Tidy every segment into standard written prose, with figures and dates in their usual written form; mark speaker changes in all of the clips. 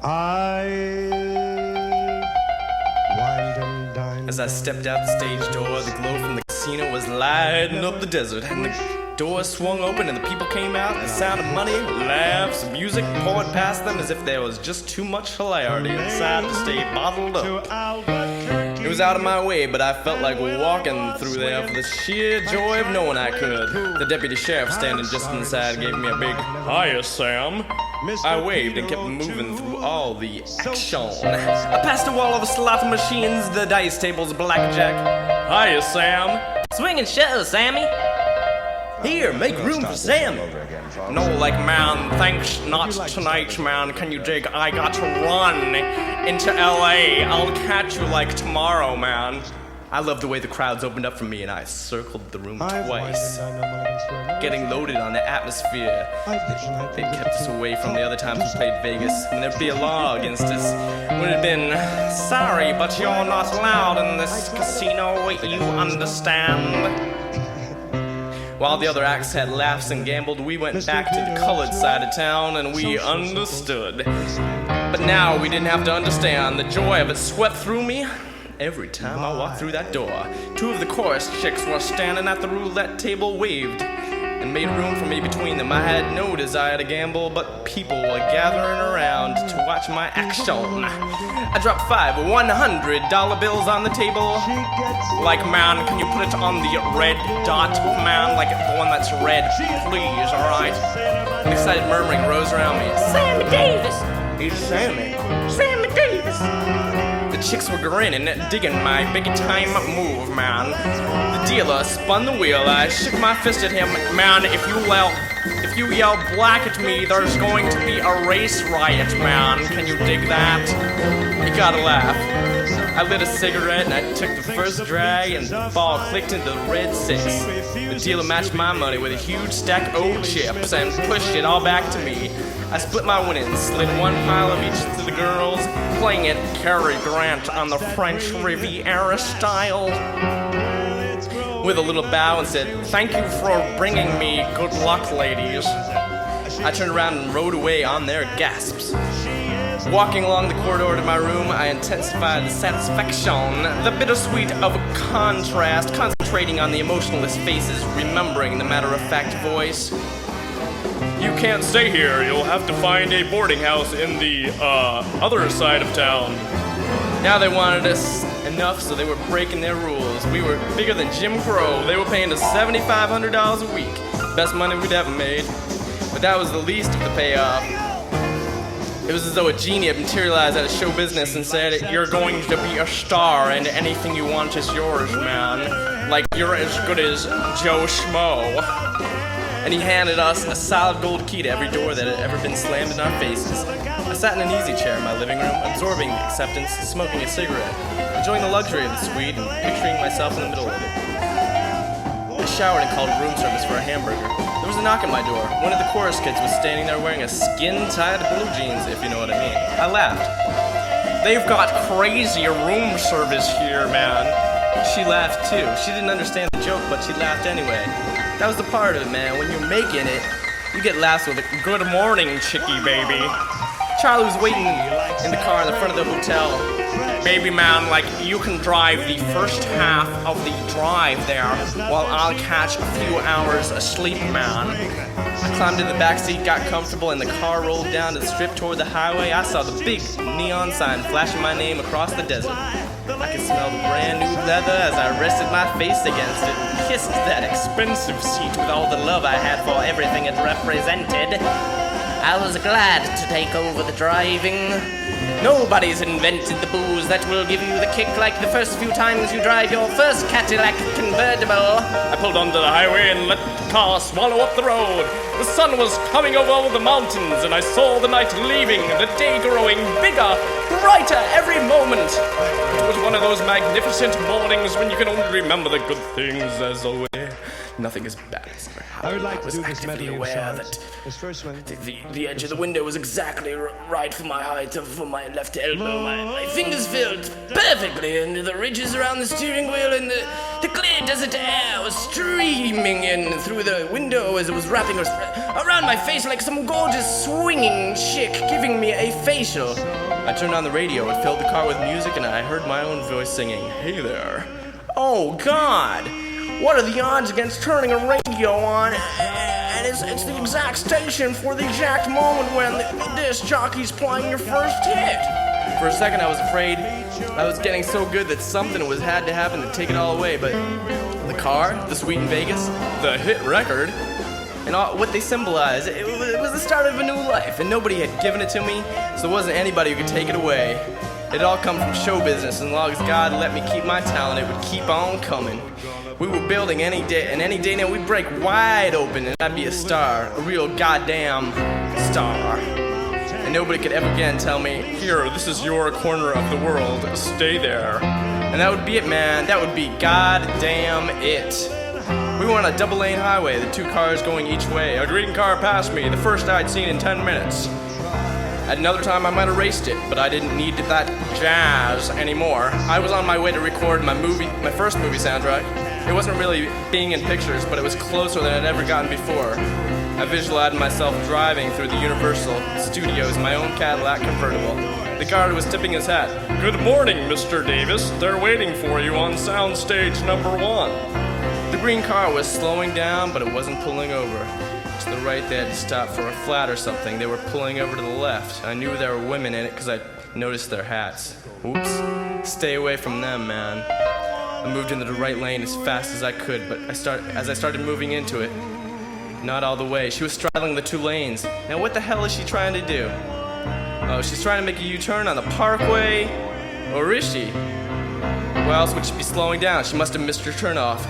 Speaker 1: As I stepped out the stage door, the glow from the casino was lighting up the desert, and the door swung open and the people came out, and the sound of money, laughs, music poured past them as if there was just too much hilarity inside to stay bottled up. It was out of my way, but I felt like walking through there for the sheer joy of knowing I could. The deputy sheriff standing just inside gave me a big, "Hiya, Sam." I waved and kept moving through all the action. I passed a wall of slot machines, the dice tables, blackjack. "Hiya, Sam."
Speaker 2: Swing and show, Sammy.
Speaker 1: "Here, make room for Sam." "No, like, man, thanks, not tonight, man. Can you dig? I got to run into LA. I'll catch you, like, tomorrow, man." I loved the way the crowds opened up for me, and I circled the room twice, getting loaded on the atmosphere. They kept us away from the other times we played Vegas, when there'd be a law against us. Would have been, "Sorry, but you're not allowed in this casino, you understand?" While the other acts had laughs and gambled, we went back to the colored side of town and we understood. But now we didn't have to understand. The joy of it swept through me every time I walked through that door. Two of the chorus chicks were standing at the roulette table, waved, and made room for me between them. I had no desire to gamble, but people were gathering around to watch my action. I dropped $5 $100 bills on the table. Like, man, can you put it on the red dot, man? Like the one that's red, please, alright? An excited murmuring rose around me.
Speaker 2: Sammy Davis.
Speaker 1: He's Sammy.
Speaker 2: Sammy Davis.
Speaker 1: The chicks were grinning, digging my big-time move, man. The dealer spun the wheel. I shook my fist at him. "Man, if you yell black at me, there's going to be a race riot, man. Can you dig that?" He got a laugh. I lit a cigarette and I took the first drag, and the ball clicked into the red 6. The dealer matched my money with a huge stack of old chips and pushed it all back to me. I split my winnings, slid one pile of each to the girls, playing it Cary Grant on the French Riviera style. With a little bow and said, "Thank you for bringing me good luck, ladies." I turned around and rode away on their gasps. Walking along the corridor to my room, I intensified the satisfaction, the bittersweet of contrast, concentrating on the emotionless faces, remembering the matter-of-fact voice. "You can't stay here. You'll have to find a boarding house in the, other side of town." Now they wanted us enough, so they were breaking their rules. We were bigger than Jim Crow. They were paying us $7,500 a week. Best money we'd ever made. But that was the least of the payoff. It was as though a genie had materialized out of show business and said, "You're going to be a star, and anything you want is yours, man. Like, you're as good as Joe Schmo." And he handed us a solid gold key to every door that had ever been slammed in our faces. I sat in an easy chair in my living room, absorbing the acceptance, smoking a cigarette, enjoying the luxury of the suite, and picturing myself in the middle of it. I showered and called room service for a hamburger. There was a knock at my door. One of the chorus kids was standing there wearing a skin-tight blue jeans, if you know what I mean. I laughed. "They've got crazy room service here, man." She laughed too. She didn't understand the joke, but she laughed anyway. That was the part of it, man. When you're making it, you get laughs with a "Good morning, chickie baby." Charlie was waiting in the car in the front of the hotel. "Baby man, like, you can drive the first half of the drive there while I'll catch a few hours of sleep, man." I climbed in the back seat, got comfortable, and the car rolled down the strip toward the highway. I saw the big neon sign flashing my name across the desert. I could smell the brand new leather as I rested my face against it and kissed that expensive seat with all the love I had for everything it represented. I was glad to take over the driving. Nobody's invented the booze that will give you the kick like the first few times you drive your first Cadillac convertible. I pulled onto the highway and let the car swallow up the road. The sun was coming over the mountains, and I saw the night leaving, the day growing bigger, brighter every moment. It was one of those magnificent mornings when you can only remember the good things as always. Nothing as bad as ever happened.
Speaker 3: I would like to
Speaker 1: was
Speaker 3: do this
Speaker 1: actively
Speaker 3: medley of
Speaker 1: aware
Speaker 3: songs.
Speaker 1: that
Speaker 3: This first one.
Speaker 1: the edge of the window was exactly right for my height, for my left elbow. My fingers filled perfectly into the ridges around the steering wheel, and the clear desert air was streaming in through the window as it was wrapping around my face like some gorgeous swinging chick giving me a facial. I turned on the radio and filled the car with music, and I heard my own voice singing, "Hey there." Oh God, what are the odds against turning a radio on and it's the exact station for the exact moment when the disc jockey's playing your first hit? For a second I was afraid I was getting so good that something had to happen to take it all away, but the car, the suite in Vegas, the hit record, and all what they symbolize, it was the start of a new life, and nobody had given it to me, so there wasn't anybody who could take it away. It all come from show business, and as long as God let me keep my talent, it would keep on coming. We were building any day, and any day now we'd break wide open, and I'd be a star, a real goddamn star. And nobody could ever again tell me, "Here, this is your corner of the world, stay there." And that would be it, man. That would be goddamn it. We were on a double-lane highway, the two cars going each way. A green car passed me, the first I'd seen in 10 minutes. At another time, I might have raced it, but I didn't need that jazz anymore. I was on my way to record my first movie soundtrack. It wasn't really being in pictures, but it was closer than I'd ever gotten before. I visualized myself driving through the Universal Studios in my own Cadillac convertible. The guard was tipping his hat. "Good morning, Mr. Davis. They're waiting for you on soundstage number 1. The green car was slowing down, but it wasn't pulling over. To the right, they had to stop for a flat or something. They were pulling over to the left. I knew there were women in it because I noticed their hats. Oops. Stay away from them, man. I moved into the right lane as fast as I could, but as I started moving into it, not all the way. She was straddling the two lanes. Now what the hell is she trying to do? Oh, she's trying to make a U-turn on the parkway? Or is she? Why else would she be slowing down? She must have missed her turn off.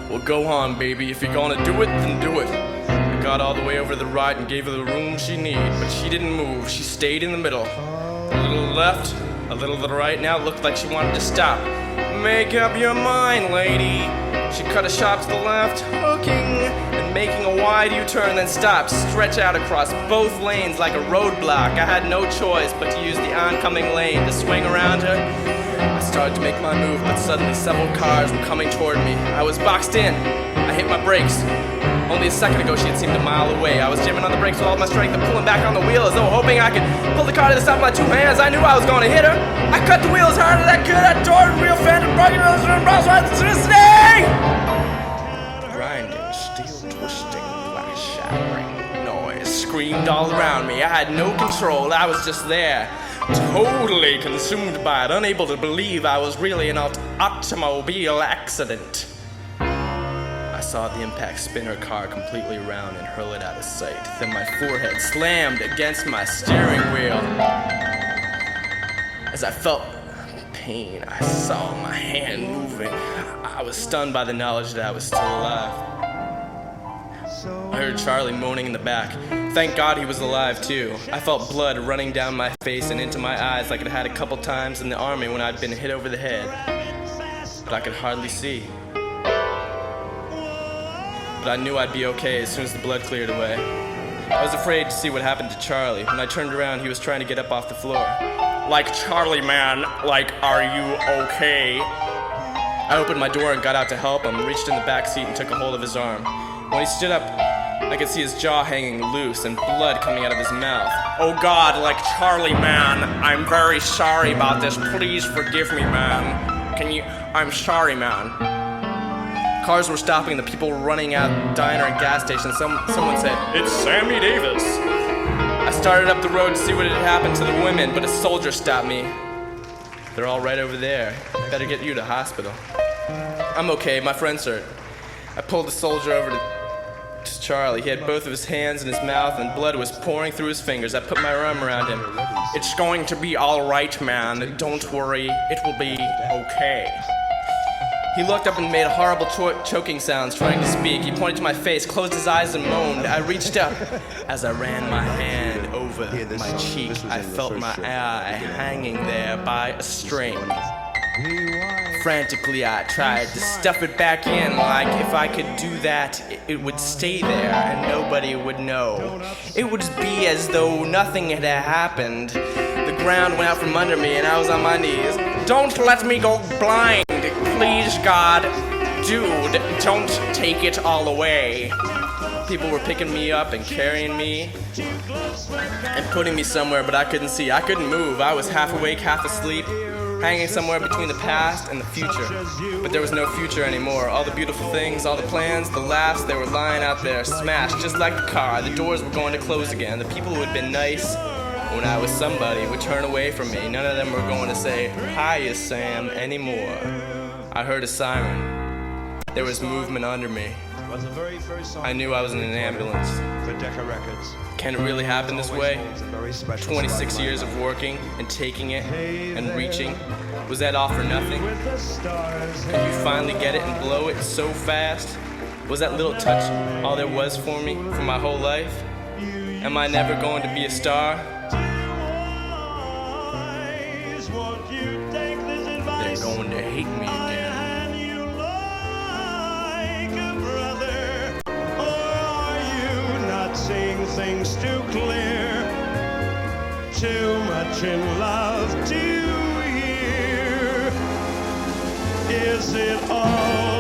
Speaker 1: Well, go on, baby. If you're gonna do it, then do it. I got all the way over to the right and gave her the room she needed, but she didn't move. She stayed in the middle. A little to the left, a little to the right. Now it looked like she wanted to stop. Make up your mind, lady. She cut a sharp to the left, hooking and making a wide U-turn, then stopped, stretch out across both lanes like a roadblock. I had no choice but to use the oncoming lane to swing around her. I started to make my move, but suddenly several cars were coming toward me. I was boxed in. I hit my brakes. Only a second ago she had seemed a mile away. I was jamming on the brakes with all my strength and pulling back on the wheel as though hoping I could pull the car to the side with my two hands. I knew I was going to hit her. I cut the wheel as hard as I could. I tore the real fender, broken wheels, and brought electricity! Grinding, steel twisting, glass shattering, noise screamed all around me. I had no control. I was just there, totally consumed by it, unable to believe I was really in an automobile accident. I saw the impact spin her car completely around and hurl it out of sight. Then my forehead slammed against my steering wheel. As I felt pain, I saw my hand moving. I was stunned by the knowledge that I was still alive. I heard Charlie moaning in the back. Thank God he was alive too. I felt blood running down my face and into my eyes like it had a couple times in the army when I'd been hit over the head. But I could hardly see. But I knew I'd be okay as soon as the blood cleared away. I was afraid to see what happened to Charlie. When I turned around, he was trying to get up off the floor. Like, Charlie, man, like, are you okay? I opened my door and got out to help him, reached in the back seat and took a hold of his arm. When he stood up, I could see his jaw hanging loose and blood coming out of his mouth. Oh God, like, Charlie, man, I'm very sorry about this. Please forgive me, man. I'm sorry, man. Cars were stopping, the people were running out of the diner and gas station. Someone said, "It's Sammy Davis." I started up the road to see what had happened to the women, but a soldier stopped me. "They're all right over there. Better get you to hospital." "I'm okay, my friend's hurt." I pulled the soldier over to Charlie. He had both of his hands in his mouth and blood was pouring through his fingers. I put my arm around him. "It's going to be all right, man. Don't worry. It will be okay." He looked up and made horrible choking sounds, trying to speak. He pointed to my face, closed his eyes and moaned. I reached up. As I ran my hand over my cheek, I felt my eye hanging there by a string. Frantically, I tried to stuff it back in, like if I could do that, it would stay there and nobody would know. It would be as though nothing had happened. The ground went out from under me and I was on my knees. "Don't let me go blind. Please, God, dude, don't take it all away. People were picking me up and carrying me and putting me somewhere, but I couldn't see. I couldn't move. I was half awake, half asleep, hanging somewhere between the past and the future. But there was no future anymore. All the beautiful things, all the plans, the laughs, they were lying out there, smashed just like a car. The doors were going to close again. The people who had been nice when I was somebody would turn away from me. None of them were going to say, "Hiya, Sam," anymore. I heard a siren. There was movement under me. I knew I was in an ambulance. Can it really happen this way? 26 years of working and taking it and reaching. Was that all for nothing? Could you finally get it and blow it so fast? Was that little touch all there was for me for my whole life? Am I never going to be a star? They're going to hate me again.
Speaker 3: Seeing things too clear, too much in love to hear. Is it all